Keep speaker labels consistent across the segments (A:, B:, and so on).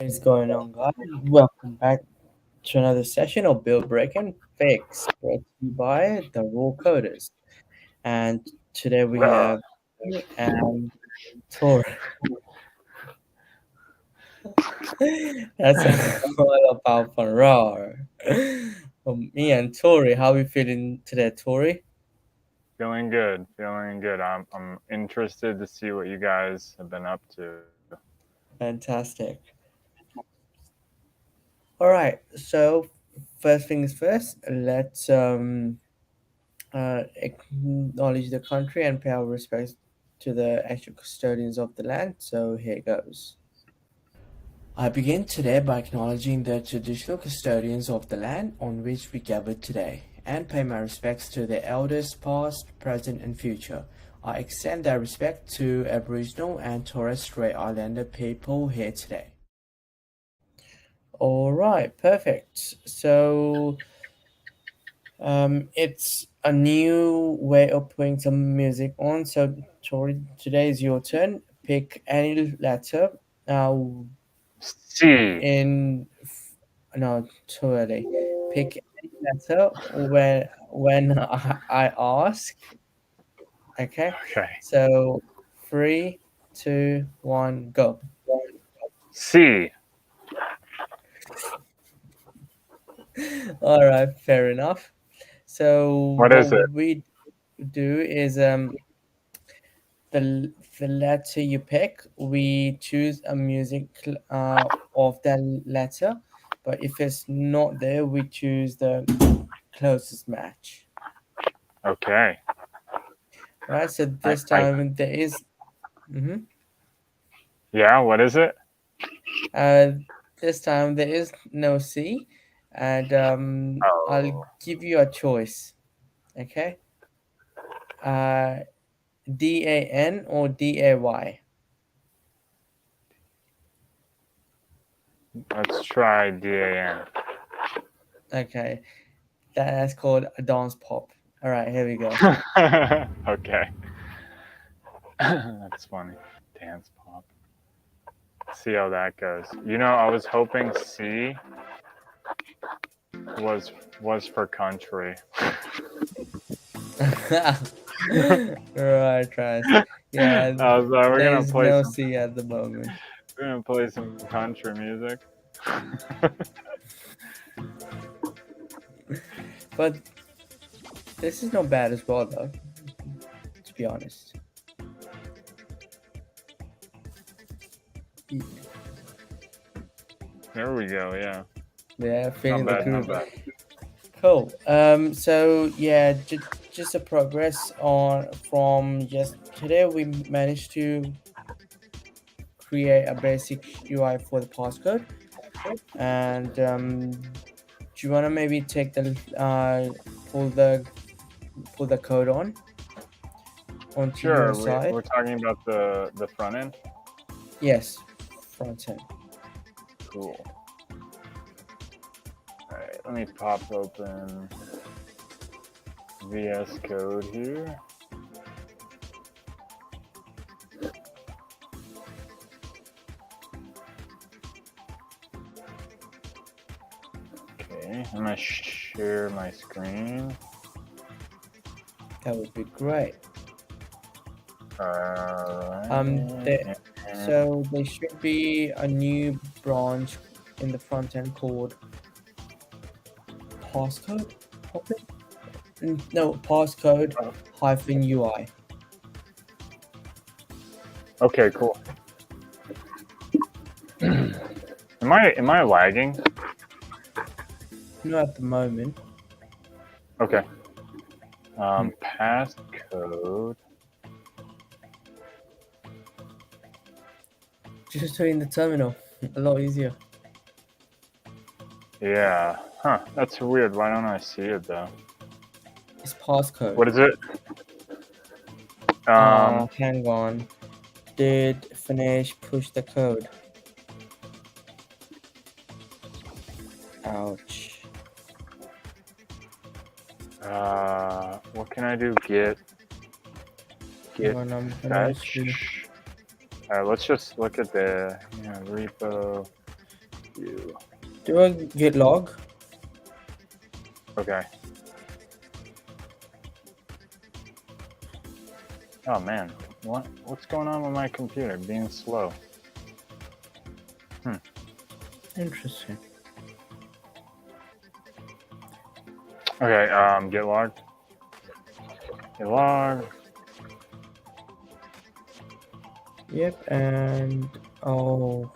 A: What's going on, guys? Welcome back to another session of Build Break and Fix, brought to you by the Raw Coders. And today we have me and Tori. That's all about fun. Raw. Me and Tori, how are we feeling today, Tori?
B: Feeling good, feeling good. I'm interested to see what you guys have been up to.
A: Fantastic. All right. So first things first, let's acknowledge the country and pay our respects to the actual custodians of the land. So here goes. I begin today by acknowledging the traditional custodians of the land on which we gathered today and pay my respects to their elders past, present, and future. I extend that respect to Aboriginal and Torres Strait Islander people here today. All right, perfect. So it's a new way of putting some music on. So, Tori, today is your turn. Pick any letter.
B: C.
A: In no, too early. Pick any letter when I ask. Okay.
B: Okay.
A: So, 3, 2, 1, go.
B: C.
A: All right, fair enough. So
B: What
A: what
B: is it?
A: we do is the letter you pick, we choose a music of that letter, but if it's not there, we choose the closest match.
B: Okay.
A: Right. So
B: I,
A: this
B: I
A: time there is. Mhm.
B: yeah. What is it?
A: Uh, this time there is no C, and I'll
B: Oh,
A: give you a choice. Okay. Uh, DAN or DAY.
B: let's try DAN.
A: Okay. That's called a dance pop. All right, here we go.
B: Okay. That's funny. Dance pop. See how that goes. I was hoping C was was for country.
A: Right, Trash. Yeah,
B: I was like, we're
A: there
B: gonna
A: is
B: play
A: no
B: some
A: C at the moment.
B: we're gonna play some country music.
A: But this is not bad as well, though, to be honest.
B: There we go. Yeah.
A: Yeah,
B: Not
A: feeling the
B: bad. Not
A: groove.
B: bad.
A: Cool. So yeah, just a progress on from yesterday. We managed to create a basic UI for the passcode, and do you wanna maybe take the pull the pull the code onto your
B: Sure.
A: side?
B: We're talking about the front end.
A: Yes, front end.
B: Cool. All right. Let me pop open VS Code here. Okay. I'm gonna share my screen.
A: That would be great. There,
B: Alright.
A: so there should be a new branch in the front end called passcode. Probably? No, passcode hyphen UI.
B: Okay. Cool. Am I lagging?
A: Not at the moment.
B: Okay. Passcode.
A: Just doing the terminal. A lot easier.
B: Yeah. Huh. That's weird. Why don't I see it though?
A: It's passcode.
B: What is it?
A: Hang on. Did finish push the code? Ouch.
B: What can I do? Git
A: Hang on, I'm gonna
B: fetch. Let's just look at the repo. You.
A: Do a git log.
B: Okay. Oh man, what's going on with my computer being slow?
A: Interesting.
B: Okay, get logged. Get logged.
A: Yep, and oh,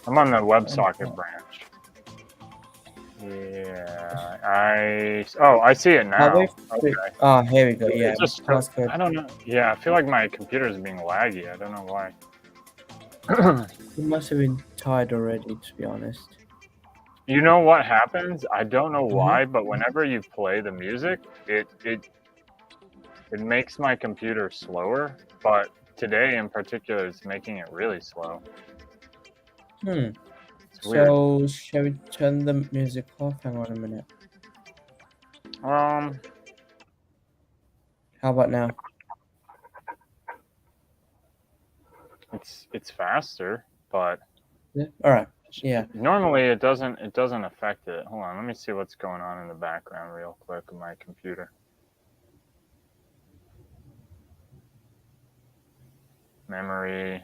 B: I'm on the WebSocket branch. Yeah, I see it
A: how
B: now.
A: we
B: Okay.
A: ah, here we go.
B: It
A: Yeah,
B: just,
A: passcode.
B: I don't know. Yeah, I feel like my computer is being laggy. I don't know why.
A: You must have been tired already, to be honest.
B: You know what happens? I don't know
A: Mm-hmm.
B: why, but whenever you play the music, it makes my computer slower. But today in particular, it's making it really slow. It's weird.
A: So, shall we turn the music off? Hang on a minute.
B: Um,
A: How about now?
B: it's faster, but
A: Yeah. All right. Yeah.
B: normally it doesn't affect it. Hold on, let me see what's going on in the background real quick on my computer. Memory.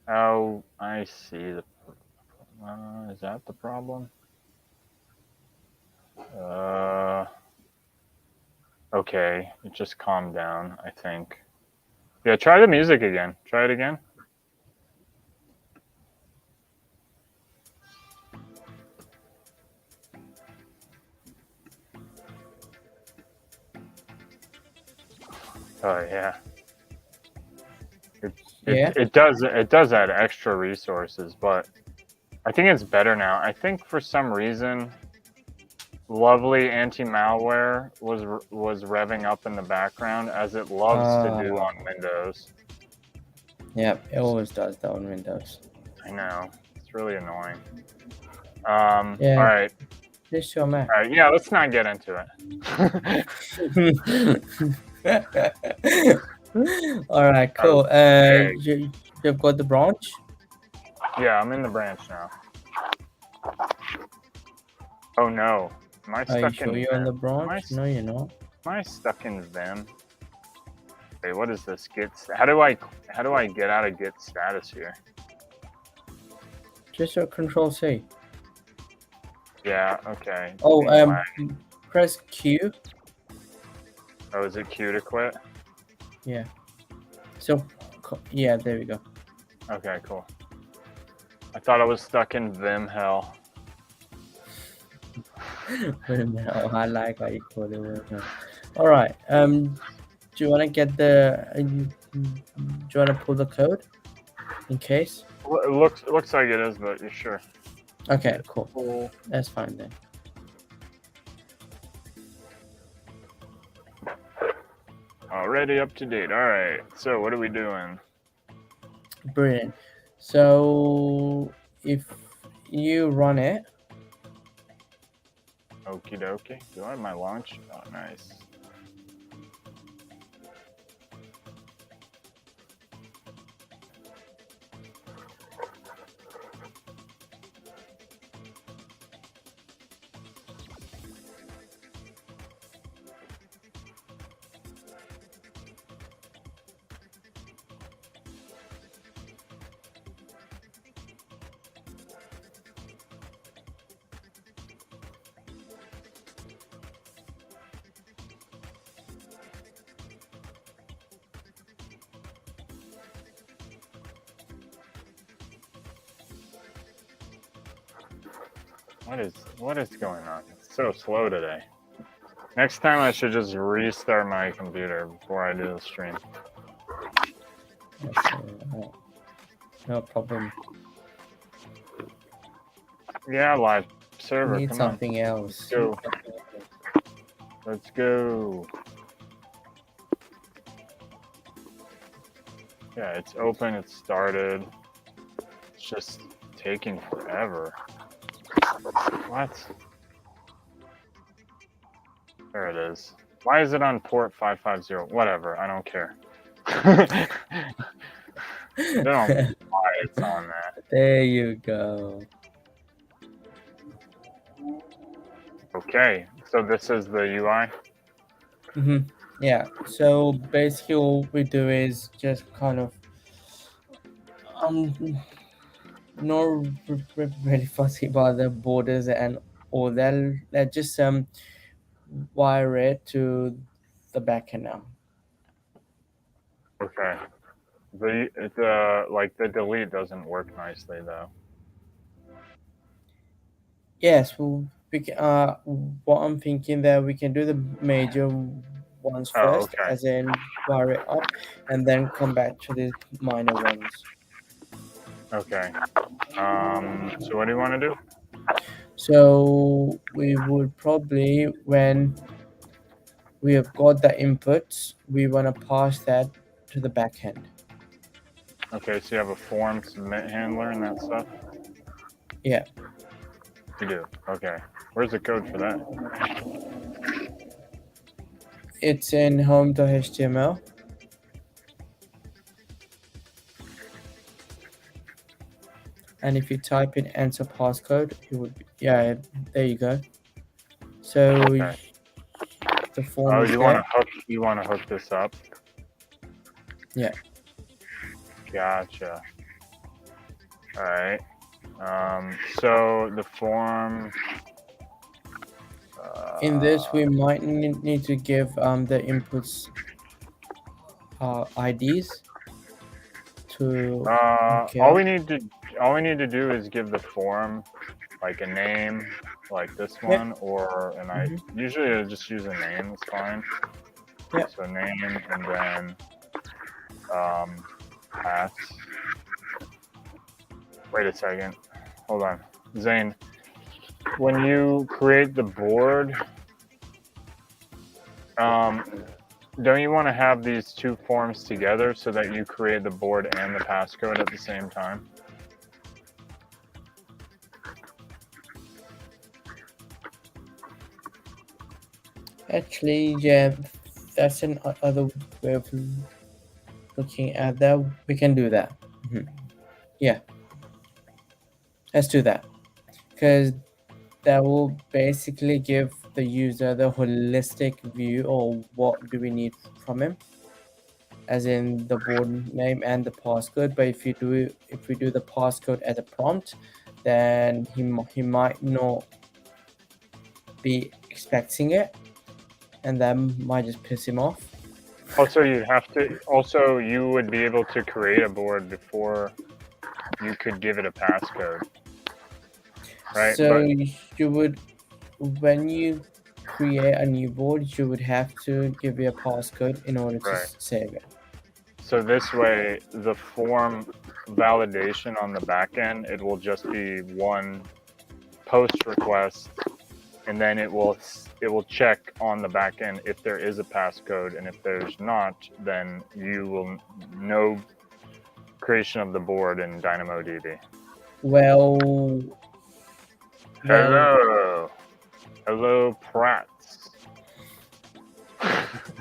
B: Oh, I see. Is that the problem? Okay, it just calmed down, I think. Yeah, try the music again. Try it again. Oh yeah. It does add extra resources, but I think it's better now. I think for some reason lovely anti-malware was revving up in the background as it loves to do on Windows.
A: Yep, it always does that on Windows.
B: I know. It's really annoying.
A: Yeah.
B: All right.
A: This your Mac.
B: All right. Yeah, let's not get into
A: it. All right, cool.
B: Okay.
A: You've got the branch?
B: Yeah, I'm in the branch now. Oh no. Am I
A: Are you
B: stuck
A: sure
B: in
A: you're in the branch? No, you're not.
B: Am I stuck in Vim? Wait, what is this? How do I get out of Git status here?
A: Just your Control C.
B: Yeah, okay.
A: Oh, press Q.
B: Oh, is it Q to quit?
A: Yeah. So, yeah, there we go.
B: Okay, cool. I thought I was stuck in Vim hell.
A: Vim hell. I like how you call it. All right. Do you want to get the? Do you want to pull the code in case?
B: Well, it looks like it is, but you're sure?
A: Okay, cool. That's fine then.
B: Already up to date. All right. So what are we doing?
A: Brilliant. So if you run it.
B: Okie dokie. Do I have my launch? Oh, nice. What is going on? It's so slow today. Next time I should just restart my computer before I do the stream.
A: No problem.
B: Yeah, live server.
A: Need
B: come
A: something
B: on.
A: else.
B: Let's go. Yeah, it's open. It's started. It's just taking forever. What? There it is. Why is it on port 550? Whatever, I don't care. I don't know why it's on that.
A: There you go.
B: Okay, so this is the UI.
A: Yeah. So basically, all we do is just kind of um not really fussy about the borders and all that. Let's just wire it to the backend now.
B: Okay. Like the delete doesn't work nicely though.
A: Yes, well, what I'm thinking that we can do the major ones
B: Oh,
A: first,
B: okay.
A: as in wire it up, and then come back to the minor ones.
B: Okay. So what do you want to do?
A: So we would probably, when we have got the inputs, we want to pass that to the backend.
B: Okay, so you have a form submit handler and that stuff?
A: Yeah,
B: You do. Okay. Where's the code for that?
A: it's in home.html, and if you type in enter passcode, it would be, yeah, there you go. So
B: Okay.
A: the form
B: Oh,
A: is there.
B: you want to hook this up?
A: Yeah.
B: Gotcha. All right. So the form.
A: In this, we
B: Uh,
A: might need to give the inputs IDs to.
B: all
A: Okay.
B: we need to do is give the form like a name, like this
A: Yeah.
B: one, or and I
A: Hmm.
B: usually I just use a name. It's fine.
A: Yeah.
B: So name and then pass. Wait a second. Hold on, Zane. When you create the board, um, don't you want to have these two forms together so that you create the board and the passcode at the same time?
A: Actually, yeah, that's an other way of looking at that. We can do that. Mhm. Yeah, let's do that because that will basically give the user the holistic view of what do we need from him, as in the board name and the passcode. But if we do the passcode as a prompt, then he might not be expecting it, and that might just piss him off.
B: Also, you have to. Also, you would be able to create a board before you could give it a passcode, right?
A: So
B: But
A: you would, when you create a new board, you would have to give it a passcode in order to
B: right.
A: save it.
B: So this way, the form validation on the back end, it will just be one post request, and then it will check on the back end if there is a passcode, and if there's not, then you will know creation of the board in DynamoDB.
A: Well, well,
B: Hello, hello, Prats.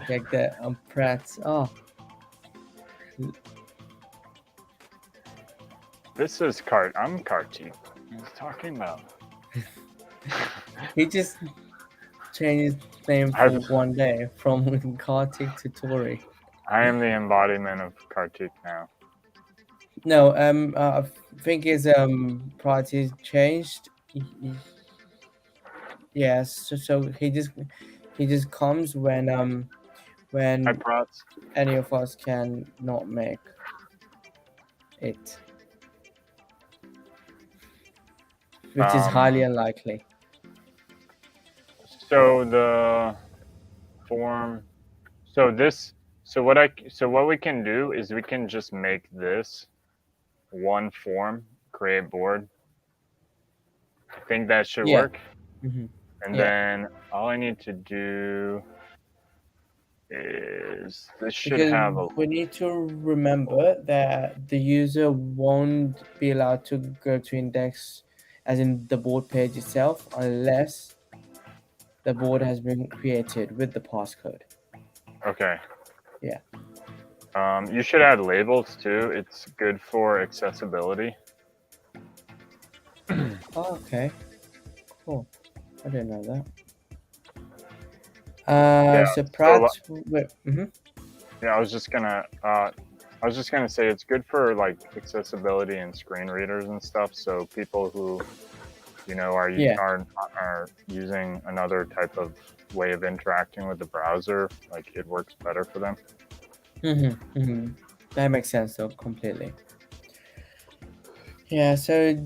A: like that. Pratt's. Oh,
B: This is Cart. I'm Kartik. He's talking about.
A: he just changed his name
B: I,
A: for one day from Kartik to Tori.
B: I am the embodiment of Kartik now.
A: No, I think his priorities changed. Yes, so he just comes
B: Hi,
A: when
B: Prats.
A: any of us can not make it, which is highly
B: Um,
A: unlikely.
B: so the form. So this. So what we can do is we can just make this one form, create board. I think that should
A: Yeah.
B: work.
A: Hmm.
B: And
A: Yeah,
B: then all I need to do is this should
A: because
B: have a.
A: we need to remember that the user won't be allowed to go to index, as in the board page itself, unless the board has been created with the passcode.
B: Okay.
A: Yeah.
B: You should add labels too. It's good for accessibility.
A: Oh, okay. Cool. I didn't know that.
B: Yeah.
A: So
B: So
A: Pratt,
B: yeah, I was just gonna say it's good for like accessibility and screen readers and stuff. So people who
A: yeah.
B: are using another type of way of interacting with the browser, like it works better for them.
A: That makes sense though, completely. Yeah, so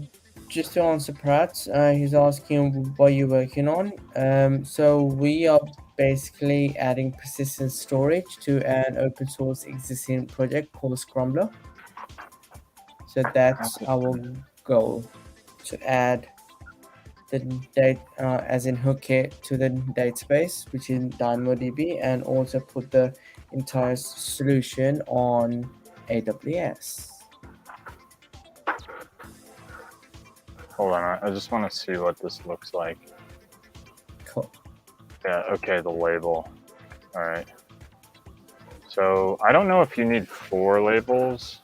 A: just to answer Pratt, he's asking what you're working on. So we are basically adding persistent storage to an open source existing project called Scrambler. So that's our goal, to add the date as in hook it to the database, which is DynamoDB, and also put the entire solution on AWS.
B: Hold on, I just want to see what this looks like.
A: Cool.
B: Yeah, okay, the label. All right. So I don't know if you need 4 labels.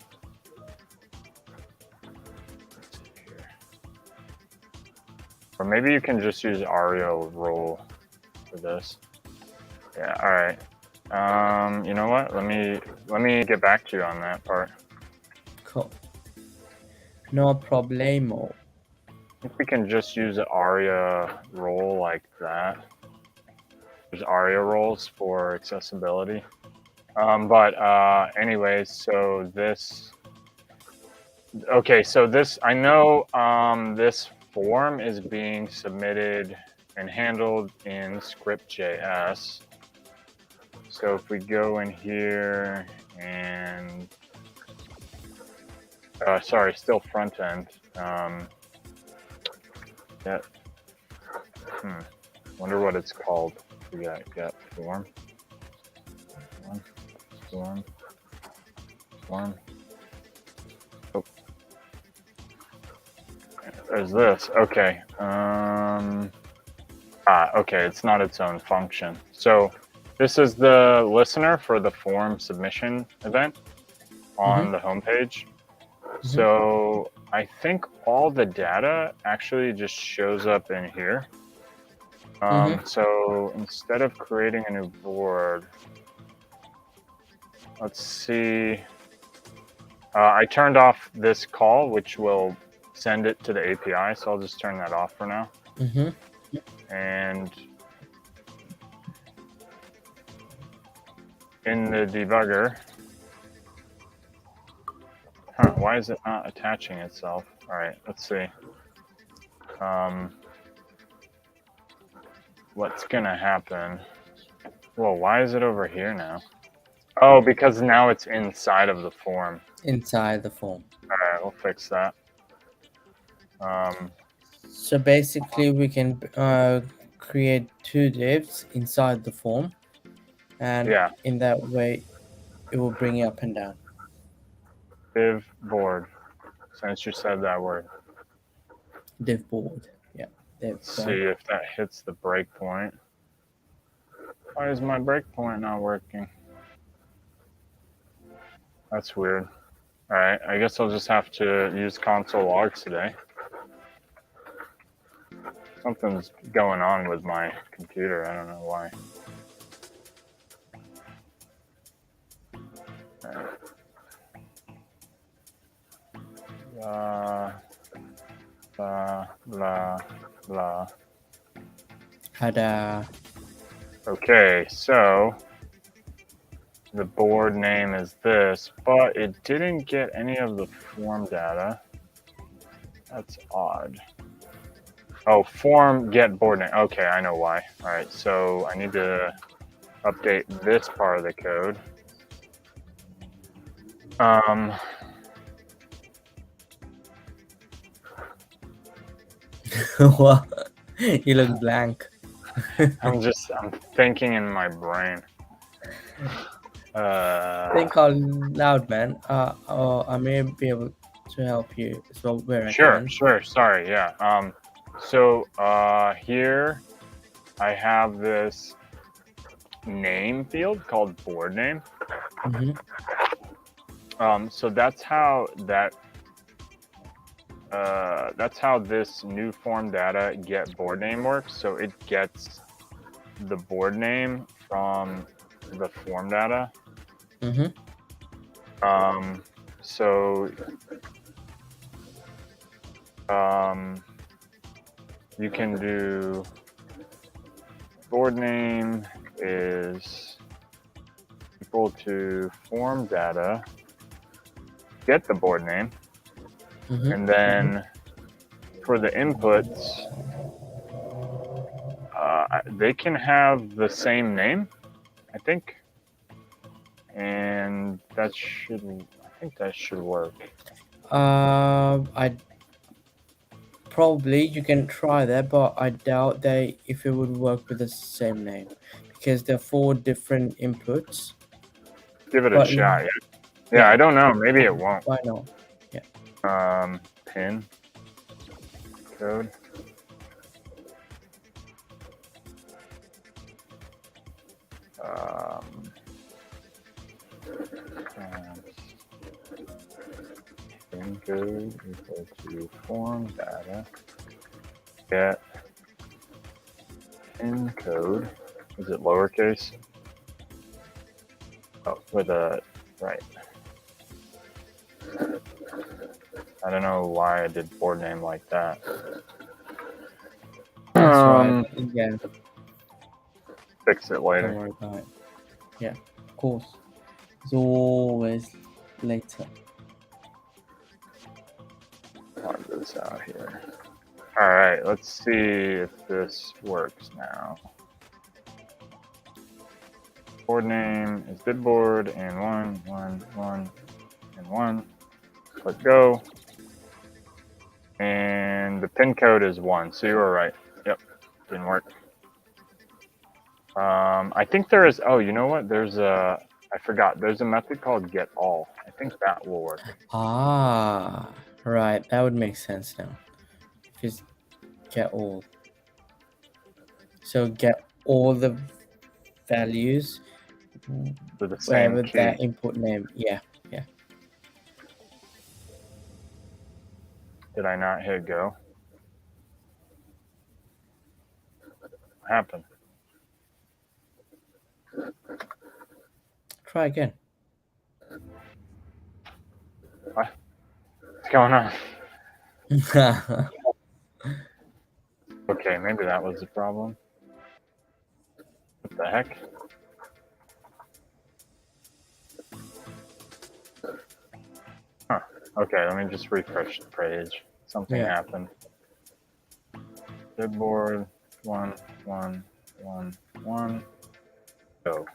B: Or maybe you can just use Ario role for this. Yeah, all right. You know what? Let me get back to you on that part.
A: Cool. No problemo.
B: I think we can just use an Aria role like that. There's Aria roles for accessibility. But anyways, so this. Okay, so this I know this form is being submitted and handled in script.js. So if we go in here and sorry, still front end. Yeah. Wonder what it's called. We got form. Form. Oh, there's this. Okay. Okay. It's not its own function. So this is the listener for the form submission event on
A: Mm-hmm.
B: the homepage.
A: Mm-hmm.
B: So I think all the data actually just shows up in here. So instead of creating a new board, let's see. I turned off this call, which will send it to the API. So I'll just turn that off for now.
A: Mm-hmm.
B: And in the debugger, why is it not attaching itself? All right, let's see. What's gonna happen? Well, why is it over here now? Oh, because now it's inside of the form.
A: Inside the form.
B: All right, we'll fix that.
A: So basically, we can create two divs inside the form, and
B: Yeah,
A: in that way, it will bring it up and down.
B: div board. Since you said that word,
A: Div board. Yeah. There we
B: let's see
A: go.
B: if that hits the breakpoint. Why is my breakpoint not working? That's weird. All right, I guess I'll just have to use console logs today. Something's going on with my computer. I don't know why. Blah, blah, blah.
A: Had
B: Okay, so the board name is this, but it didn't get any of the form data. That's odd. Oh, form get board name. Okay, I know why. All right, so I need to update this part of the code.
A: Wow, you look blank.
B: I'm thinking in my brain.
A: Think out loud, man. I may be able to help you as well where I
B: Sure,
A: can.
B: sure. Sorry, yeah. So here I have this name field called board name.
A: Mm-hmm.
B: So that's how that that's how this new form data get board name works. So it gets the board name from the form data. So you can do board name is equal to form data, get the board name, and then for the inputs, they can have the same name, I think, and I think that should work.
A: I probably you can try that, but I doubt if it would work with the same name because there are 4 different inputs.
B: Give it a
A: But
B: shot. Yeah, I don't know. Maybe it won't.
A: Why not?
B: Pin code. Pin code equal to form data. Get pin code. Is it lowercase? Oh, with a right. I don't know why I did board name like that.
A: That's right. Yeah.
B: Fix it later.
A: Don't worry about it. Yeah, of course. It's always later.
B: Log this out here. All right, let's see if this works now. Board name is bidboard and 1, 1, 1, and 1. Click go. And the pin code is 1, so you were right. Yep, didn't work. I think there is, oh, you know what? I forgot, there's a method called get all. I think that will work.
A: Ah, right. That would make sense now. Just get all. So get all the values
B: With the same
A: wherever
B: key.
A: that input name. Yeah.
B: Did I not hit go? What happened?
A: Try again.
B: What? What's going on? Okay, maybe that was the problem. What the heck? Huh. Okay, let me just refresh the page. Something happened. Bidboard 1, 1, 1, 1. Go.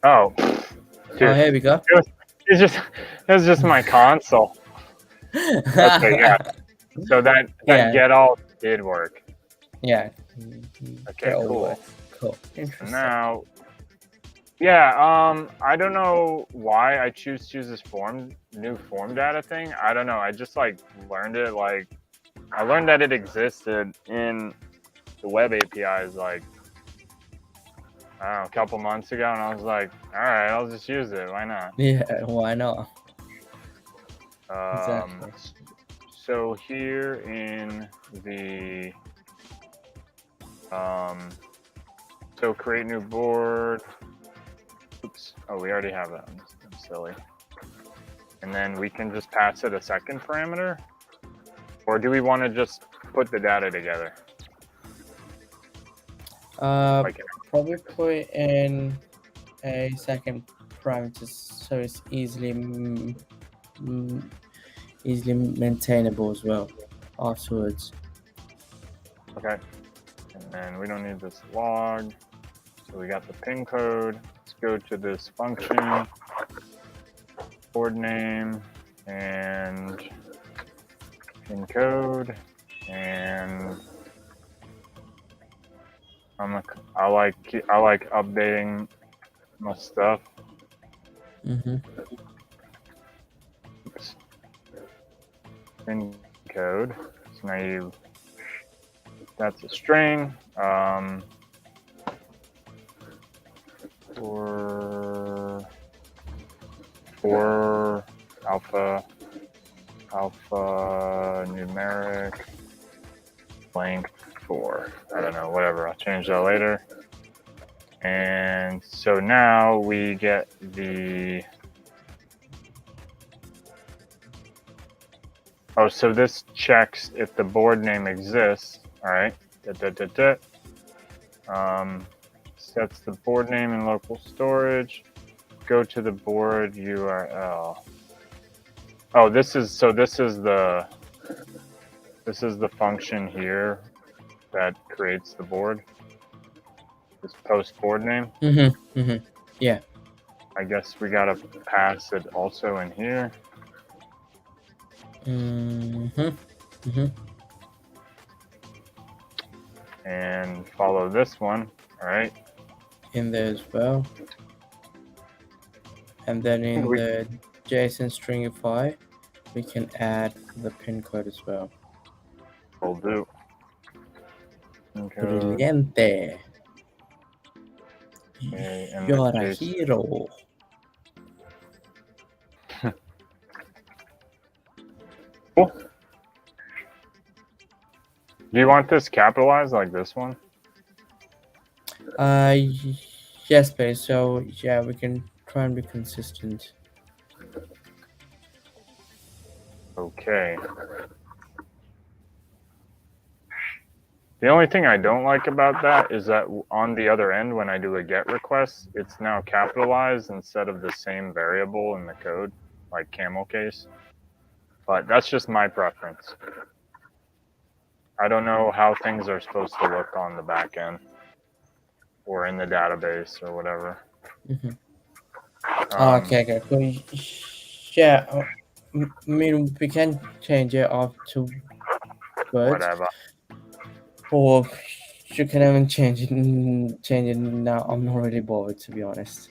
B: Oh. Dude.
A: Oh, here we go.
B: It was just my console. Okay, yeah. So that get all did work.
A: Yeah.
B: Okay, cool.
A: Cool. Interesting.
B: Now, yeah, I don't know why I choose this new form data thing. I don't know. I just learned it. I learned that it existed in the web APIs I don't know, a couple months ago, and I was like, all right, I'll just use it. Why not?
A: Yeah, why not?
B: Exactly. So here in the so create new board. Oops. Oh, we already have that. I'm silly. And then we can just pass it a second parameter, or do we want to just put the data together?
A: Probably put in a second parameter so it's easily maintainable as well afterwards.
B: Okay. And then we don't need this log. So we got the pin code. Let's go to this function, board name, and pin code, and I like updating my stuff. Oops. Pin code. So now that's a string. For 4 alpha numeric length 4. I don't know, whatever. I'll change that later. And so now we get the. Oh, so this checks if the board name exists. All right. Sets the board name in local storage. Go to the board URL. Oh, this is the function here that creates the board. This post board name.
A: Yeah.
B: I guess we gotta pass it also in here. And follow this one. All right.
A: In there as well. And then in the JSON stringify, we can add the pin code as well.
B: Will do.
A: Brilliante.
B: Okay, and
A: You're a hero.
B: Cool. Do you want this capitalized like this one?
A: Yes, please. So yeah, we can try and be consistent.
B: Okay. The only thing I don't like about that is that on the other end, when I do a GET request, it's now capitalized instead of the same variable in the code, like camel case. But that's just my preference. I don't know how things are supposed to look on the back end or in the database or whatever.
A: Okay, cool. Yeah, I mean, we can change it off to words.
B: Whatever.
A: Or you can even change it now. I'm not really bothered, to be honest.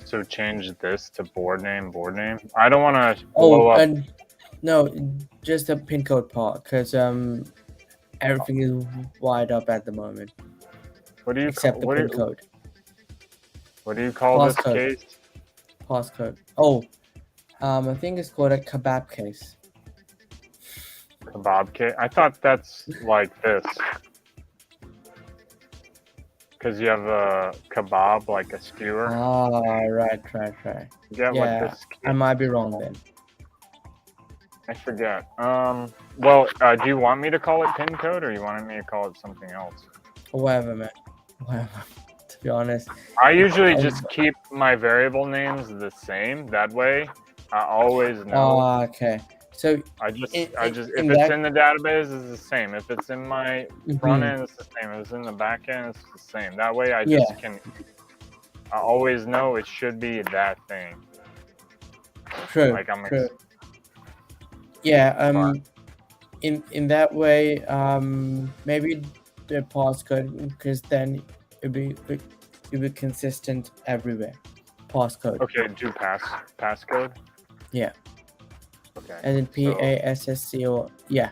B: So change this to board name. I don't want to blow up.
A: No, just the pin code part, because everything is wired up at the moment.
B: What do you
A: except the pin code?
B: What do you call this case?
A: Passcode. Oh, I think it's called a kebab case.
B: Kebab case? I thought that's like this. Because you have a kebab, like a skewer.
A: Ah, right.
B: Yeah,
A: yeah,
B: like this
A: I might be wrong then.
B: I forget. Well, do you want me to call it pin code, or you wanted me to call it something else?
A: Whatever, man. Whatever. To be honest,
B: I usually just keep my variable names the same. That way, I always know.
A: Oh, okay. So
B: if it's in the database, it's the same. If it's in my front end, it's the same. If it's in the back end, it's the same. That way, I always know it should be that thing.
A: True.
B: Like
A: true. Yeah. In that way, maybe the passcode, because then it'll be consistent everywhere. Passcode.
B: Okay. Do passcode.
A: Yeah.
B: Okay.
A: And then PASSCO. Yeah.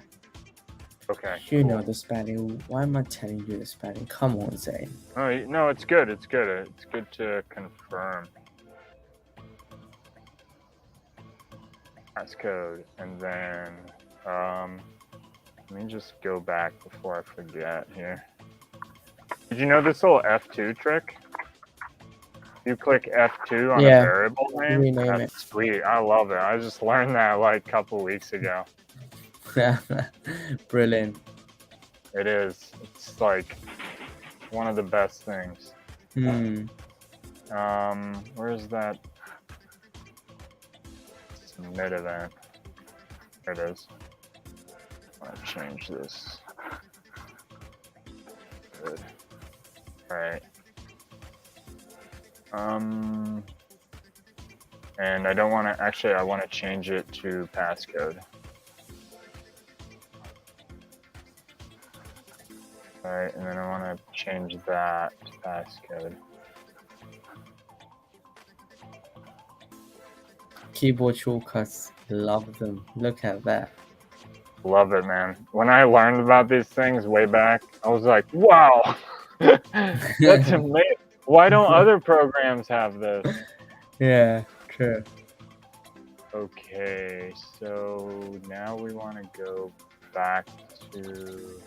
B: Okay.
A: You know the spelling. Why am I telling you the spelling? Come on, Zane.
B: Oh no, it's good. It's good. It's good to confirm. Passcode, and then let me just go back before I forget here. Did you know this little F2 trick? You click F2 on a variable name. That's sweet. I love it. I just learned that like a couple weeks ago.
A: Brilliant.
B: It is. It's like one of the best things. Where's that submit event? There it is. I'll change this. Good. All right. And I don't want to, actually, I want to change it to passcode. All right, and then I want to change that to passcode.
A: Keyboard shortcuts, love them. Look at that.
B: Love it, man. When I learned about these things way back, I was like, wow, that's amazing. Why don't other programs have this?
A: Yeah, True.
B: Okay, so now we want to go back to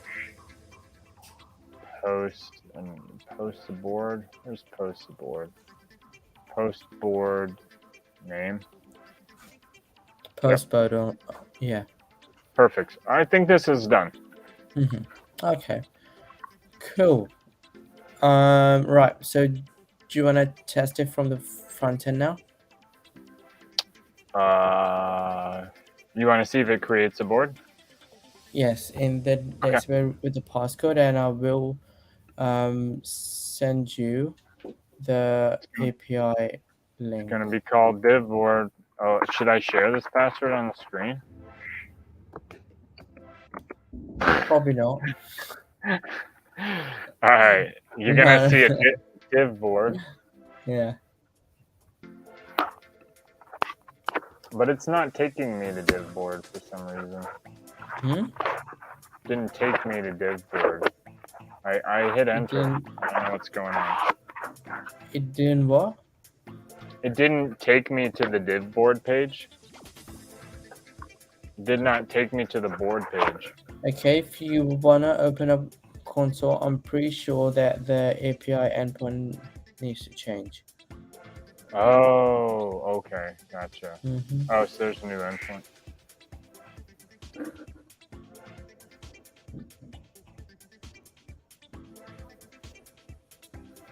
B: post and post the board. Where's post the board? Post board name.
A: Post board. Yeah.
B: Perfect. I think this is done.
A: Okay. Cool. Right. So, do you want to test it from the front end now?
B: You want to see if it creates a board?
A: Yes, in the
B: Okay.
A: that's where with the passcode, and I will send you the API
B: It's
A: link.
B: going to be called div board. Oh, should I share this password on the screen?
A: Probably not.
B: All right, you're gonna see a div board,
A: Yeah.
B: but it's not taking me to div board for some reason.
A: Hmm?
B: Didn't take me to div board. I hit
A: It
B: enter.
A: didn't.
B: I don't know what's going on.
A: It didn't what?
B: It didn't take me to the div board page. Did not take me to the board page.
A: Okay, if you wanna open up console, I'm pretty sure that the API endpoint needs to change.
B: Oh, okay, gotcha.
A: Mm-hmm.
B: Oh, so there's a new endpoint.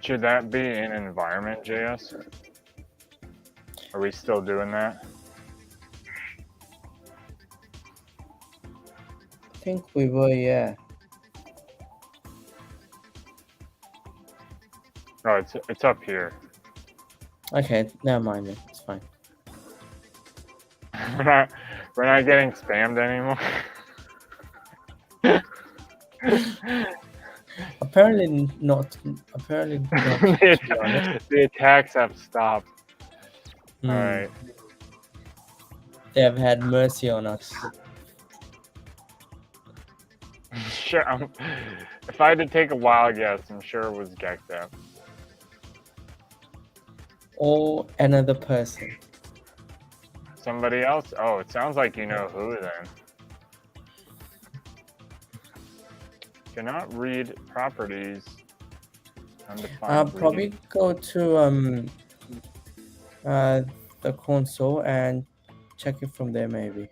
B: Should that be in environment JS? Are we still doing that?
A: I think we were, yeah.
B: Oh, it's up here.
A: Okay, never mind then. It's fine.
B: We're not getting spammed anymore.
A: Apparently not. Apparently not. To be honest.
B: The attacks have stopped.
A: Hmm.
B: All right.
A: They have had mercy on us.
B: Sure. If I had to take a wild guess, I'm sure it was Gekdev.
A: Or another person.
B: Somebody else? Oh, it sounds like you know who then. Cannot read properties.
A: I'll
B: Undefined
A: probably
B: reading.
A: go to the console and check it from there maybe.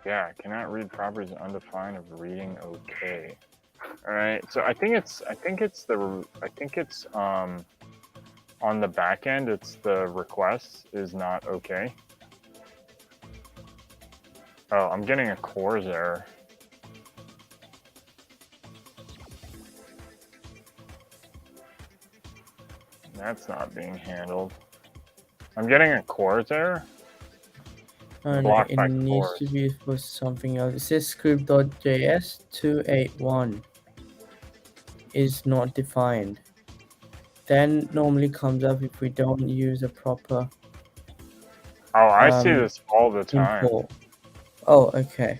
B: Yeah, cannot read properties undefined of reading. Okay. All right. So I think it's on the back end. It's the request is not okay. Oh, I'm getting a CORS error. That's not being handled. I'm getting a CORS error.
A: No,
B: Blocked
A: it
B: by
A: needs
B: CORS.
A: to be for something else. It says script.js 281 is not defined. Then normally comes up if we don't use a proper
B: Oh, I see this all the time.
A: import. Oh, okay.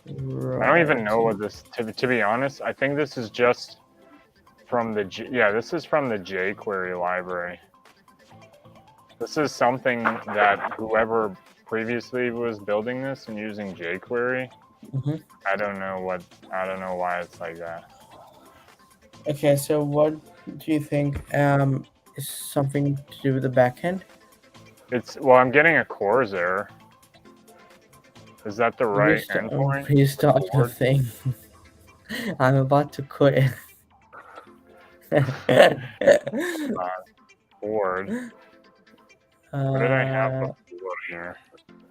B: I don't even know what this. To be honest, I think this is just from the this is from the jQuery library. This is something that whoever previously was building this and using jQuery.
A: Mm-hmm.
B: I don't know why it's like that.
A: Okay, so what do you think is something to do with the backend?
B: I'm getting a CORS error. Is that the right endpoint?
A: Restart your thing. I'm about to quit.
B: Board. What did I have before here?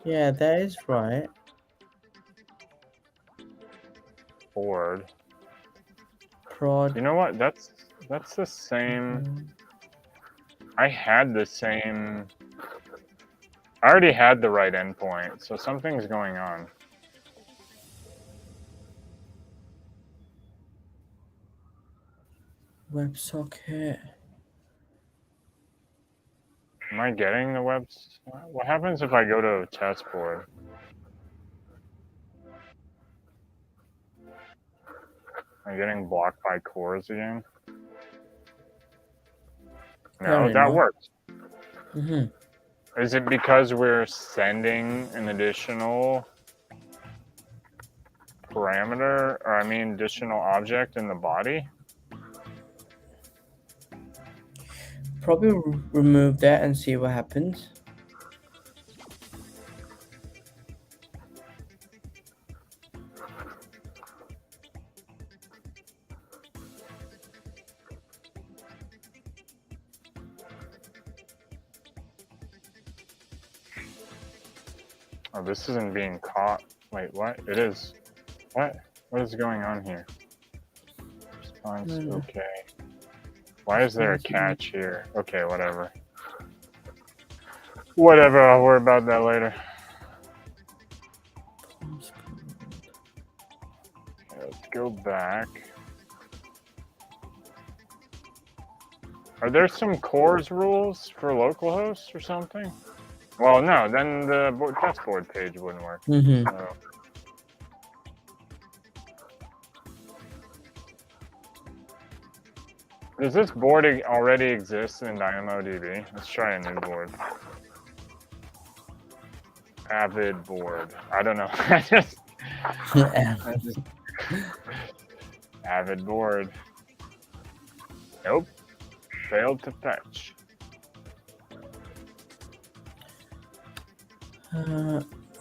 A: Yeah, that is right.
B: Board.
A: Prod.
B: You know what? That's the same. I had the same. I already had the right endpoint, so something's going on.
A: WebSocket.
B: Am I getting the webs? What happens if I go to a test board? Am I getting blocked by CORS again? No,
A: Apparently
B: that
A: not.
B: works.
A: Mm-hmm.
B: Is it because we're sending an additional parameter, or I mean additional object in the body?
A: Probably remove that and see what happens.
B: Oh, this isn't being caught. Wait, what? It is. What? What is going on here? Response, okay. Why is there a catch here? Okay, whatever. Whatever, I'll worry about that later. Okay, let's go back. Are there some CORS rules for localhost or something? Well, no, then the testboard page wouldn't work.
A: Mm-hmm.
B: So. Does this board already exist in DynamoDB? Let's try a new board. Avid board. I don't know. Avid board. Nope. Failed to fetch.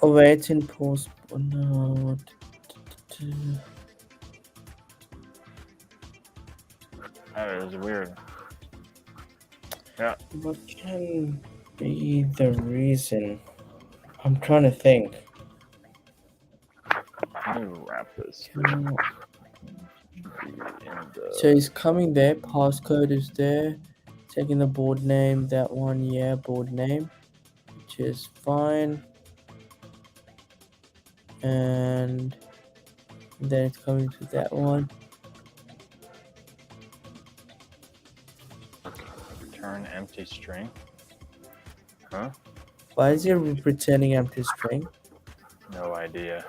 A: Awaiting post. No.
B: That is weird. Yeah.
A: What can be the reason? I'm trying to think.
B: Let me wrap this.
A: So it's coming there. Passcode is there. Taking the board name. That one, yeah, board name, which is fine. And then it's coming to that one.
B: Return empty string. Huh?
A: Why is it returning empty string?
B: No idea.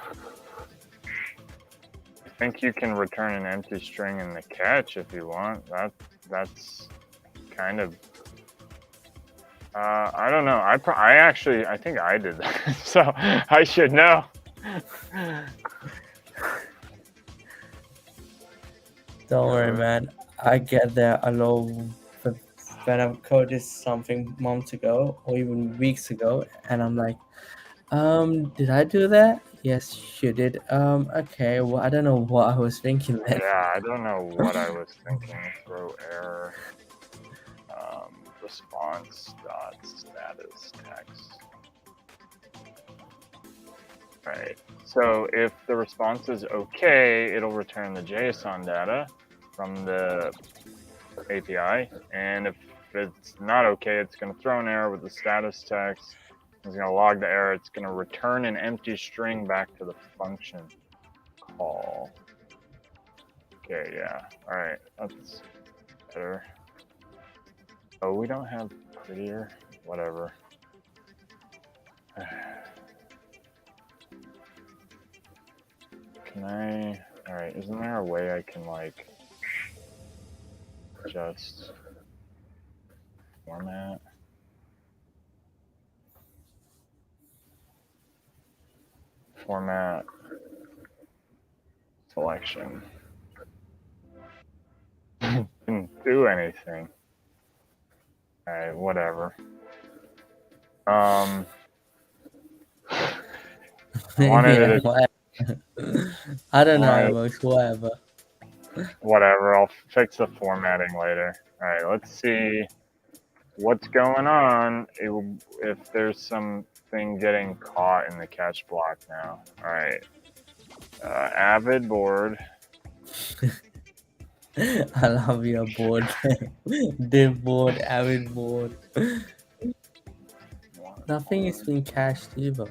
B: I think you can return an empty string in the catch if you want. That's kind of. I don't know. I think I did that, so I should know.
A: Don't worry, man. I get that a lot when I've coded something months ago or even weeks ago, and I'm like, did I do that? Yes, you did. Okay. Well, I don't know what I was thinking then.
B: Yeah, I don't know what I was thinking. Throw error. Response dot status text. Right. So if the response is okay, it'll return the JSON data from the API, and if it's not okay, it's going to throw an error with the status text. It's going to log the error. It's going to return an empty string back to the function call. Okay, yeah. All right, that's better. Oh, we don't have prettier. Whatever. Can I? All right, isn't there a way I can like just format? Format selection. Didn't do anything. All right, whatever. I wanted
A: Yeah,
B: it.
A: I don't know, Amos, whatever.
B: Whatever. I'll fix the formatting later. All right, let's see what's going on. If there's something getting caught in the catch block now. All right. Avid board.
A: I love your board. Div board, avid board. Nothing is being cached either.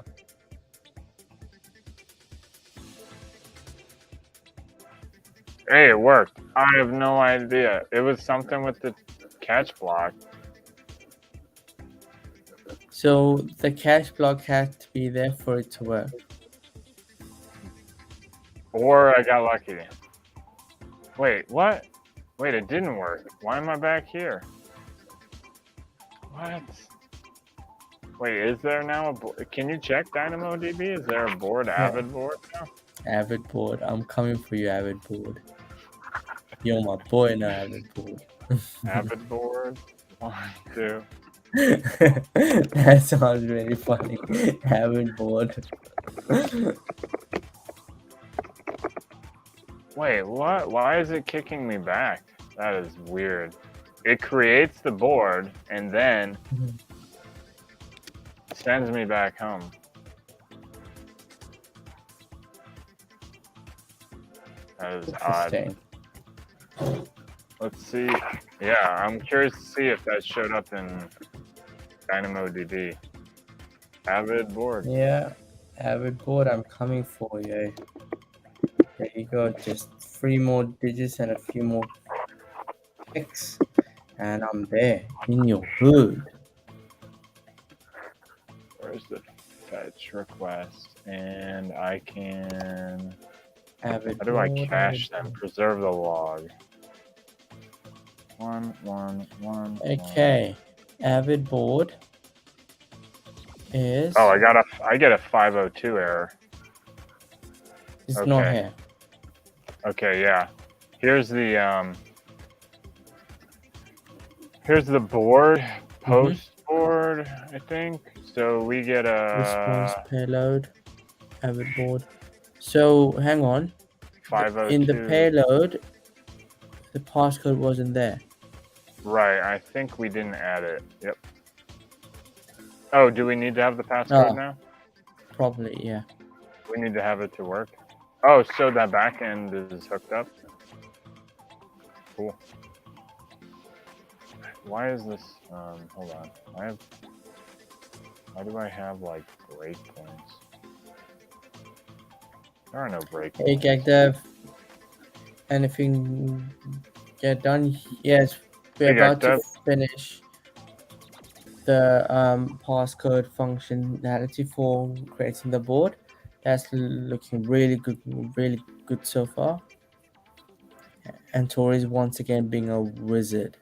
B: Hey, it worked. I have no idea. It was something with the catch block.
A: So the cache block had to be there for it to work.
B: Or I got lucky. Wait, what? Wait, it didn't work. Why am I back here? What? Wait, is there now a board? Can you check DynamoDB? Is there a board,
A: Yeah.
B: Avid board now?
A: Avid board. I'm coming for you, Avid board. You're my boy now, Avid board.
B: Avid board? 1, 2.
A: That sounds really funny. Avid board.
B: Wait, what? Why is it kicking me back? That is weird. It creates the board and then sends me back home. That is odd. Let's see. Yeah, I'm curious to see if that showed up in DynamoDB. Avid board.
A: Yeah, Avid board, I'm coming for you. There you go. Just 3 more digits and a few more clicks, and I'm there in your hood.
B: Where's the fetch request? And I can.
A: Avid
B: How do I
A: board,
B: cache
A: Avid
B: them? Preserve the log. 1, 1, 1.
A: Okay, Avid board is.
B: Oh, I get a 502 error.
A: It's
B: Okay.
A: not here.
B: Okay, yeah. Here's the board, post board, I think. So we get a
A: response payload, Avid board. So hang on.
B: 502.
A: In the payload, the passcode wasn't there.
B: Right, I think we didn't add it. Yep. Oh, do we need to have the passcode now?
A: Probably, yeah.
B: We need to have it to work. Oh, so that backend is hooked up. Cool. Why is this? Hold on. Why do I have like breakpoints? There are no breakpoints.
A: Hey, GagDev. Anything get done? Yes, we're about to finish the passcode functionality for creating the board. That's looking really good so far. And Tori is once again being a wizard.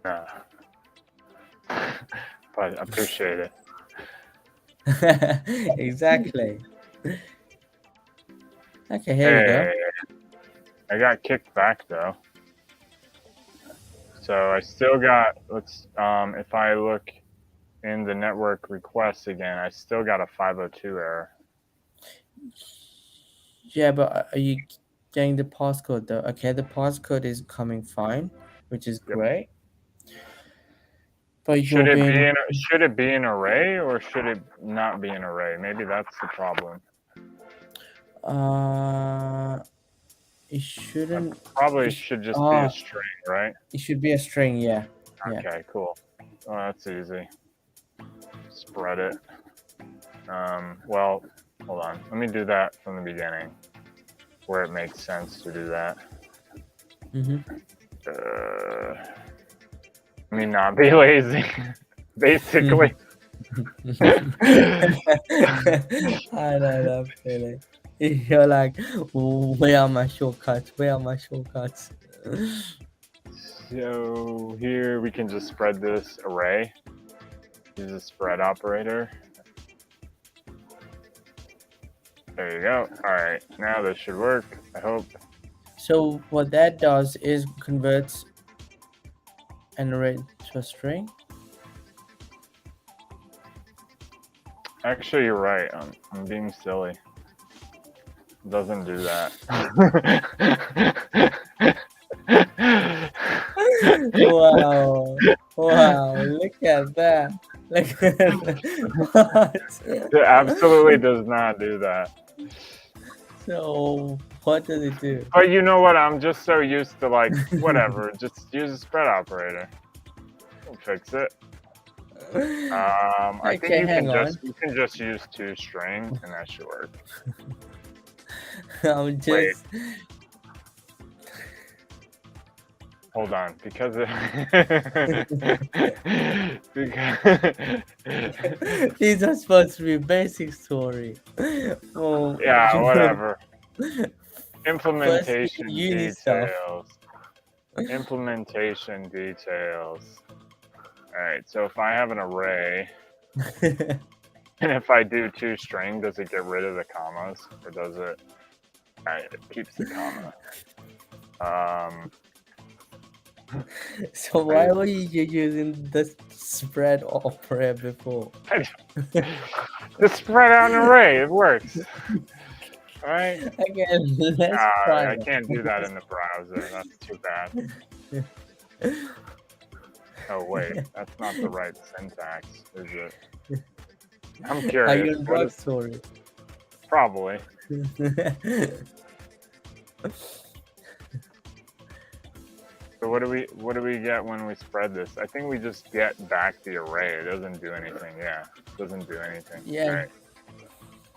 B: But I appreciate it.
A: Exactly. Okay, here we go.
B: I got kicked back though. So I still got, if I look in the network requests again, I still got a 502 error.
A: Yeah, but are you getting the passcode though? Okay, the passcode is coming fine, which is great. But
B: should it be an array or should it not be an array? Maybe that's the problem.
A: It shouldn't.
B: It should just be a string, right?
A: It should be a string, yeah.
B: Okay, cool. Oh, that's easy. Spread it. Well, hold on. Let me do that from the beginning, where it makes sense to do that. Let me not be lazy, basically.
A: I know that feeling. You're like, where are my shortcuts? Where are my shortcuts?
B: So here we can just spread this array. Use a spread operator. There you go. All right, now this should work, I hope.
A: So what that does is converts an array to a string.
B: Actually, you're right. I'm being silly. It doesn't do that.
A: Wow. Look at that. Look at that. What?
B: It absolutely does not do that.
A: So what does it do?
B: But you know what? I'm just so used to like, whatever. Just use a spread operator. We'll fix it. I think you can just use toString and that should work.
A: I'm just.
B: Wait. Hold on, because
A: these are supposed to be basic story. Well,
B: yeah, whatever. Implementation
A: uni
B: details. Implementation details. All right, so if I have an array, and if I do toString, does it get rid of the commas, or does it? All right, it keeps the comma.
A: So why were you using the spread operator before?
B: The spread out an array, it works. All right.
A: Again, let's try
B: I
A: that.
B: can't do that in the browser. That's too bad. Oh wait, that's not the right syntax, is it? I'm
A: Are
B: curious.
A: you on drugstore?
B: Probably. So what do we get when we spread this? I think we just get back the array. It doesn't do anything. Yeah, it doesn't do anything.
A: Yeah.
B: Right.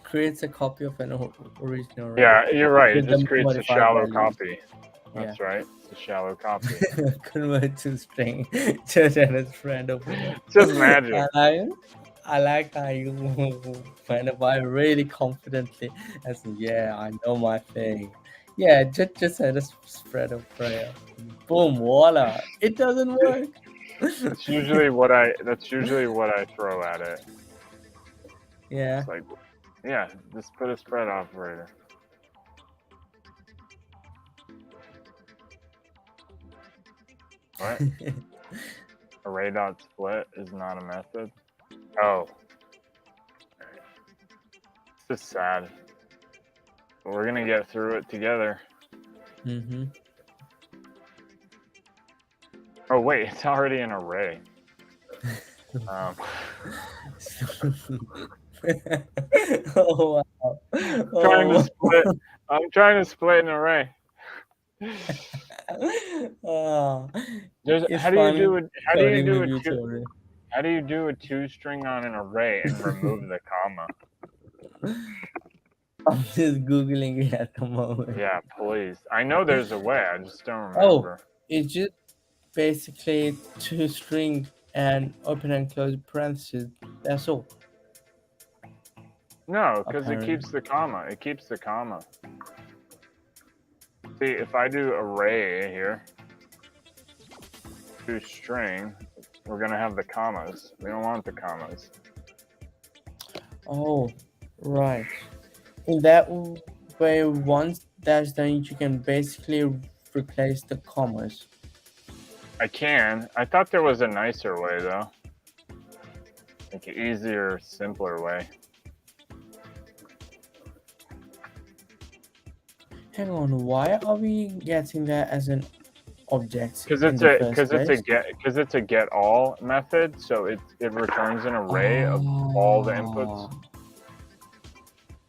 A: Creates a copy of an original array.
B: Yeah, you're right. It
A: With
B: just
A: the
B: creates a
A: modified
B: shallow
A: values.
B: copy. That's right. It's a shallow copy.
A: Convert to string. Just as a friend of
B: Just magic.
A: I like how you find a vibe really confidently. As yeah, I know my thing. Yeah, just had a spread of prayer. Boom, voila! It doesn't work.
B: That's usually what I throw at it.
A: Yeah.
B: It's like, yeah, just put a spread operator. What? Array.split is not a method. Oh. It's just sad. But we're gonna get through it together.
A: Mm-hmm.
B: Oh wait, it's already an array.
A: Oh wow!
B: I'm trying to split an array.
A: Oh,
B: How do you do a toString on an array and remove the comma?
A: I'm just googling it at the moment.
B: Yeah, please. I know there's a way. I just don't remember.
A: Oh, it's just basically toString and open and close parentheses. That's all.
B: No, because it keeps the comma. It keeps the comma. See, if I do array here, toString, we're gonna have the commas. We don't want the commas.
A: Oh, right. In that way, once that's done, you can basically replace the commas.
B: I can. I thought there was a nicer way though. Like an easier, simpler way.
A: Hang on, why are we getting that as an object?
B: Because it's a get all method, so it returns an array of all the inputs.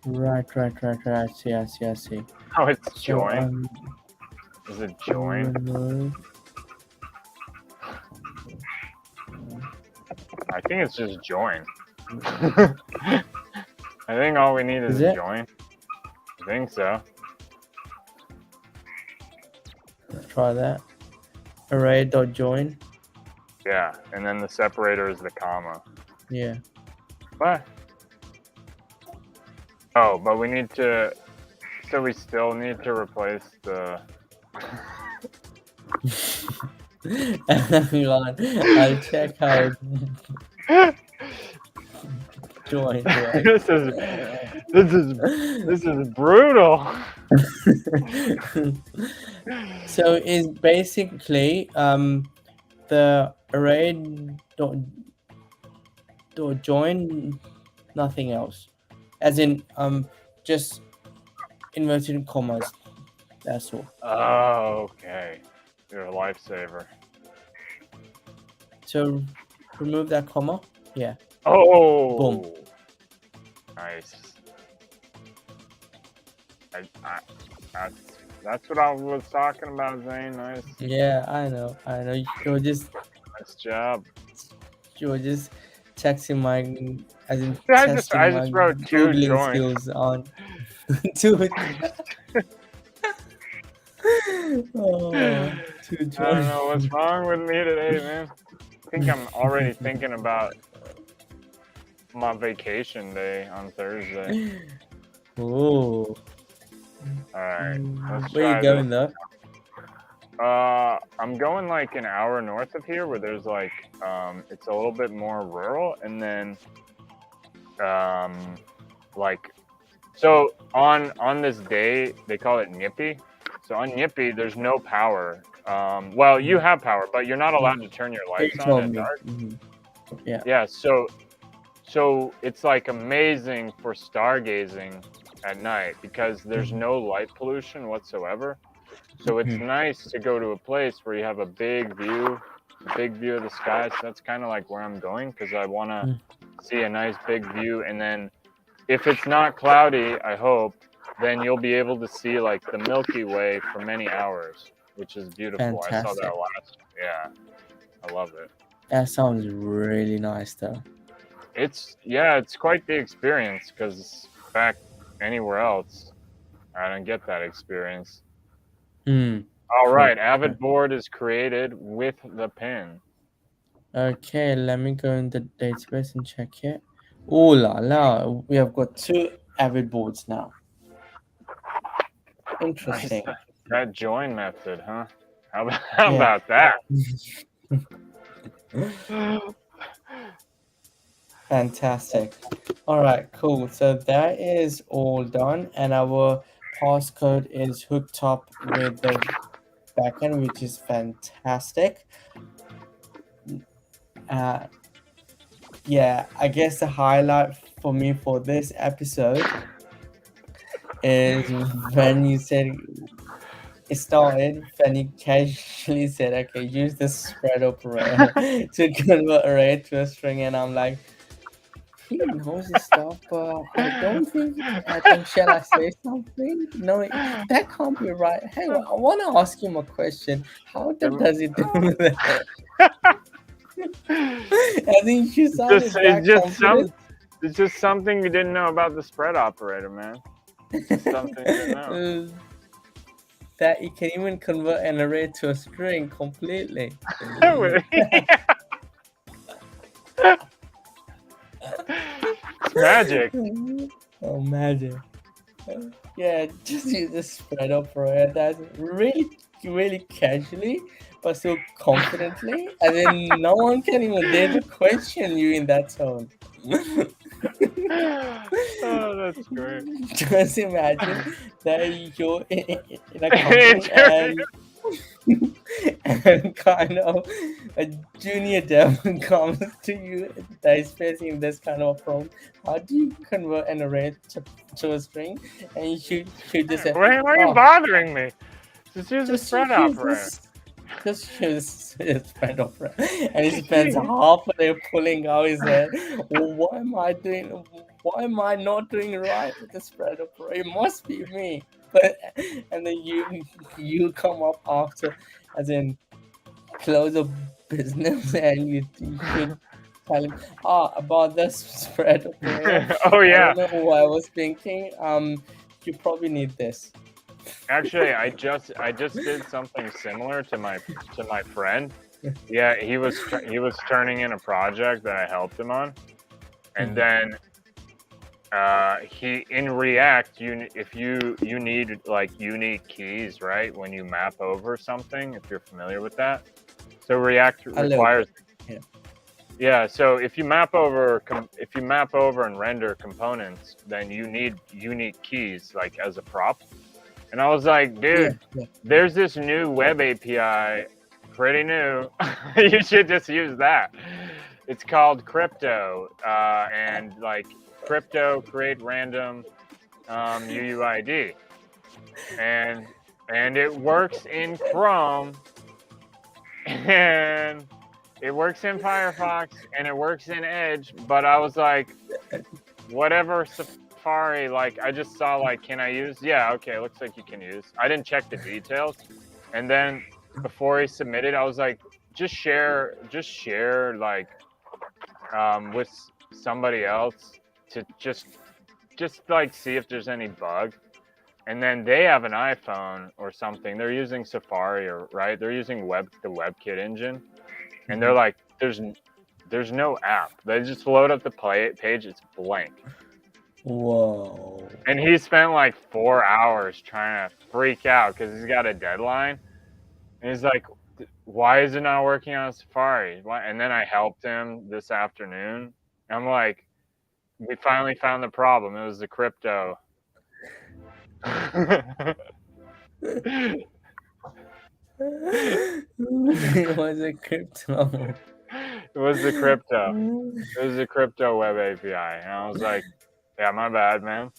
A: Right. I see.
B: Oh, it's join. Is it join? I think it's just join. I think all we need is a join. I think so.
A: Let's try that. Array.join.
B: Yeah, and then the separator is the comma.
A: Yeah.
B: What? Oh, but we need to. So we still need to replace the.
A: Hang on, I'll check how join.
B: This is brutal.
A: So it's basically the array dot join, nothing else, as in just inverted commas. That's all.
B: Oh, okay. You're a lifesaver.
A: So remove that comma. Yeah.
B: Oh.
A: Boom.
B: Nice. That's what I was talking about, Zane. Nice.
A: Yeah, I know. You were just.
B: Nice job.
A: You were just texting my, as in
B: I
A: testing
B: just
A: my
B: wrote two
A: Googling
B: join.
A: skills on. Two. Oh, two join.
B: I don't know what's wrong with me today, man. I think I'm already thinking about my vacation day on Thursday.
A: Oh.
B: All right.
A: Where you going though?
B: I'm going like an hour north of here, where there's like it's a little bit more rural, and then like so on this day they call it Nippy. So on Nippy, there's no power. Well, you
A: Mhm.
B: have power, but you're not allowed to
A: Mhm.
B: turn your
A: You
B: lights on
A: told
B: at
A: me.
B: dark.
A: Yeah.
B: Yeah, so it's like amazing for stargazing at night because there's
A: Mhm.
B: no light pollution whatsoever. So it's
A: Mhm.
B: nice to go to a place where you have a big view of the sky. So that's kind of like where I'm going because I want to
A: Mhm.
B: see a nice big view. And then if it's not cloudy, I hope, then you'll be able to see like the Milky Way for many hours, which is beautiful. I saw that
A: Fantastic.
B: yeah, I love it.
A: That sounds really nice, though.
B: It's quite the experience because back anywhere else, I don't get that experience.
A: Hmm.
B: All
A: True.
B: right, Avid board is created with the pin.
A: Okay, let me go in the database and check it. Oh la la, we have got two Avid boards now.
B: Nice.
A: Interesting.
B: That join method, huh? How
A: Yeah.
B: about that?
A: Fantastic. All right, cool. So that is all done, and our passcode is hooked up with the backend, which is fantastic. Uh, yeah, I guess the highlight for me for this episode is when you said it started, when you casually said, okay, use the spread operator to convert array to a string, and I'm like, he knows his stuff, but I don't think. I think, shall I say something? No, that can't be right. Hey, I want to ask him a question. How
B: Am-
A: does he do that? I think you
B: just
A: sounded
B: it's
A: that
B: just some
A: confident.
B: it's just something you didn't know about the spread operator, man. It's just something you didn't know.
A: Uh, that you can even convert an array to a string completely.
B: It's magic.
A: Oh, magic. Yeah, just use the spread operator. That's really, really casually, but so confidently. And then no one can even dare to question you in that tone.
B: Oh, that's great.
A: Just imagine that you're in a company and and kind of a junior dev comes to you that is facing this kind of a problem. How do you convert an array to a string? And you should just say,
B: Why are you
A: oh,
B: bothering me? Just use the
A: just
B: spread
A: use
B: operator.
A: this. Just use his spread opera, and he spends half a day pulling out his head. Why am I doing? Why am I not doing right with the spread opera? It must be me. But and then you come up after, as in close a business, and you should tell him, about this spread operator.
B: Oh
A: I
B: yeah.
A: don't know what I was thinking. You probably need this.
B: Actually, I just did something similar to my friend. Yeah, he was turning in a project that I helped him on, and
A: Mhm.
B: then he in React, if you need like unique keys, right? When you map over something, if you're familiar with that. So React
A: A little
B: requires
A: bit. Yeah.
B: yeah. So if you map over and render components, then you need unique keys like as a prop. And I was like,
A: Yeah.
B: dude,
A: Yeah.
B: there's this new web API, pretty new. You should just use that. It's called Crypto, and like Crypto create random UUID, and it works in Chrome, and it works in Firefox, and it works in Edge. But I was like, whatever Safari, like I just saw like, can I use? Yeah, okay, looks like you can use. I didn't check the details, and then before he submitted, I was like, just share like with somebody else to just like see if there's any bug. And then they have an iPhone or something. They're using Safari or right. They're using the WebKit engine, and they're
A: Mhm.
B: like, there's no app. They just load up the page. It's blank.
A: Whoa.
B: And he spent like 4 hours trying to freak out because he's got a deadline. And he's like, why is it not working on Safari? Why? And then I helped him this afternoon. I'm like, we finally found the problem. It was the crypto.
A: It was a crypto.
B: It was the crypto. It was the crypto web API. And I was like, yeah, my bad, man.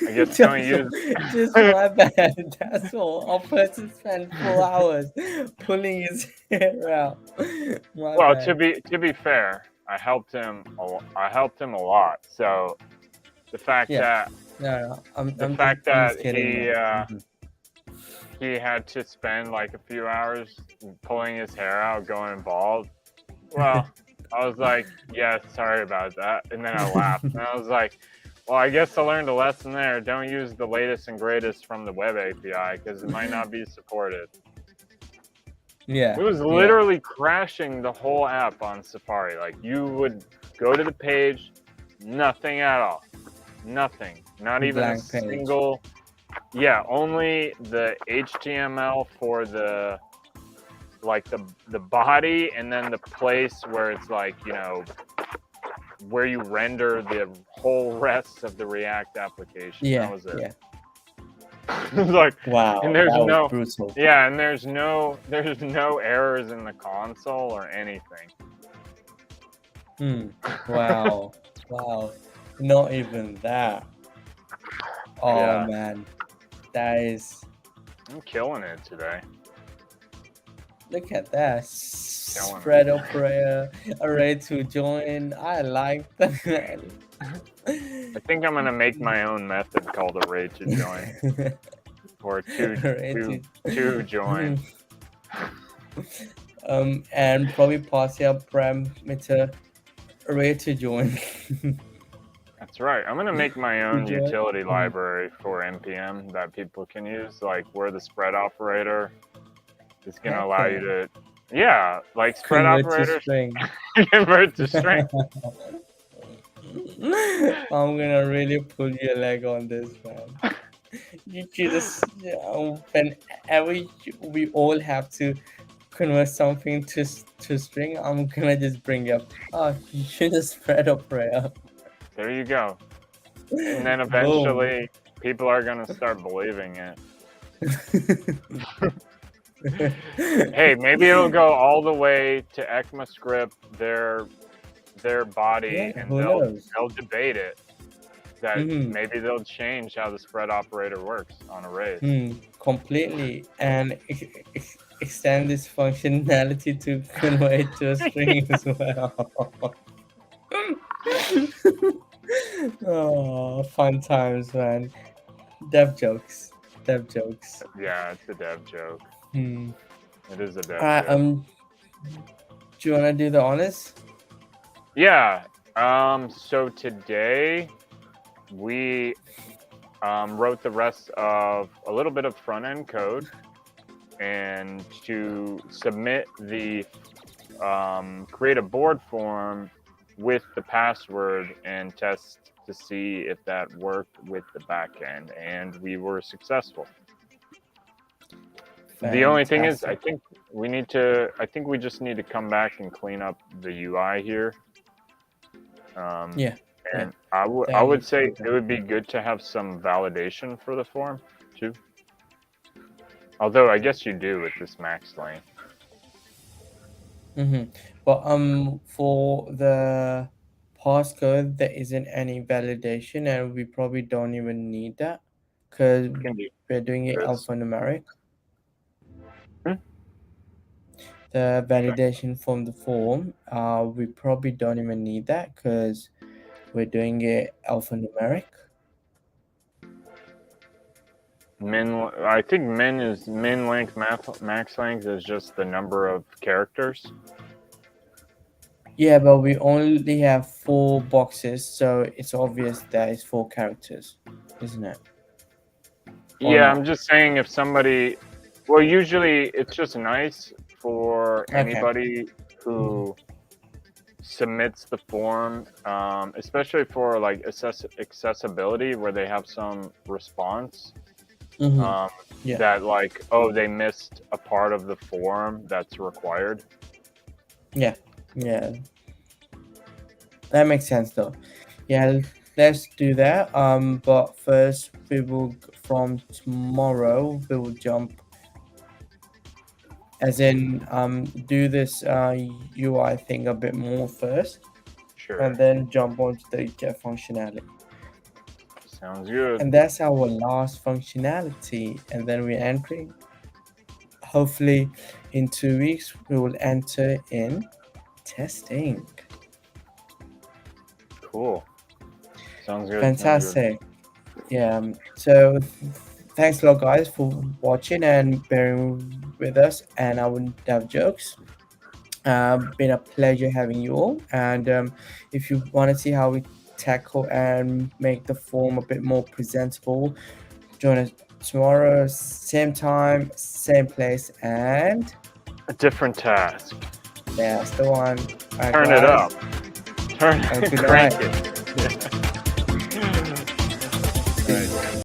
B: I guess don't use
A: Just my bad. That's all. Our person spent 4 hours pulling his hair out. My
B: Well,
A: bad.
B: to be fair, I helped him a lot. So the fact
A: Yeah.
B: that
A: No, I'm
B: that
A: just kidding, man.
B: he had to spend like a few hours pulling his hair out, going bald. Well, I was like, yeah, sorry about that. And then I laughed. And I was like, well, I guess I learned a lesson there. Don't use the latest and greatest from the web API because it might not be supported.
A: Yeah.
B: It was literally crashing the whole app on Safari. Like you would go to the page, nothing at all. Nothing. Not even a
A: Blank page.
B: single. Yeah, only the HTML for the body, and then the place where it's like, you know, where you render the whole rest of the React application.
A: Yeah.
B: That was it.
A: Yeah.
B: It's like,
A: Wow.
B: and there's
A: that was
B: no
A: brutal.
B: yeah, and there's no errors in the console or anything.
A: Wow. Wow. Not even that. Oh
B: Yeah.
A: man. That is.
B: I'm killing it today.
A: Look at that. Spread operator array to join. I like that.
B: I think I'm gonna make my own method called array to join or to join.
A: And probably pass your parameter array to join.
B: That's right. I'm gonna make my own
A: join?
B: utility library for npm that people can use, like where the spread operator is gonna allow you to, yeah, like spread operators convert to string.
A: I'm gonna really pull your leg on this, man. You just, whenever we all have to convert something to string, I'm gonna just bring up, oh, you should have spread operator.
B: There you go. And then eventually people are gonna start believing it. Hey, maybe it'll go all the way to ECMAScript, their body, and they'll debate it. That maybe they'll change how the spread operator works on arrays.
A: Completely, and extend this functionality to convert to a string as well. Oh, fun times, man. Dev jokes.
B: Yeah, it's a dev joke. It is a dev joke.
A: Do you wanna do the honors?
B: Yeah. So today we wrote the rest of a little bit of front end code, and to submit the create a board form with the password and test to see if that worked with the backend, and we were successful. Fantastic. The only thing is, I think we just need to come back and clean up the UI here. And I would say it would be good to have some validation for the form too. Although I guess you do with this max length.
A: But for the passcode, there isn't any validation, and we probably don't even need that because we're doing it alphanumeric. The validation from the form, we probably don't even need that because we're doing it alphanumeric.
B: I think min length, max length is just the number of characters.
A: Yeah, but we only have 4 boxes, so it's obvious that it's 4 characters, isn't it?
B: Yeah, I'm just saying if somebody, well, usually it's just nice for anybody who submits the form, especially for like accessibility where they have some response.
A: Yeah.
B: that like, oh, they missed a part of the form that's required.
A: Yeah. Yeah. That makes sense though. Yeah, let's do that. But first we will from tomorrow we will jump, as in do this UI thing a bit more first,
B: Sure.
A: and then jump onto the get functionality.
B: Sounds good.
A: And that's our last functionality. And then we're entering. Hopefully, in 2 weeks we will enter in testing.
B: Cool. Sounds good. Sounds good.
A: Fantastic. Yeah. So thanks a lot, guys, for watching and bearing with us. And I wouldn't have jokes. Been a pleasure having you all. And if you want to see how we tackle and make the form a bit more presentable, join us tomorrow, same time, same place, and
B: A different task.
A: that's the one. All right,
B: Turn it
A: guys.
B: up. Turn
A: Have a good
B: crank
A: night.
B: it.
A: Peace.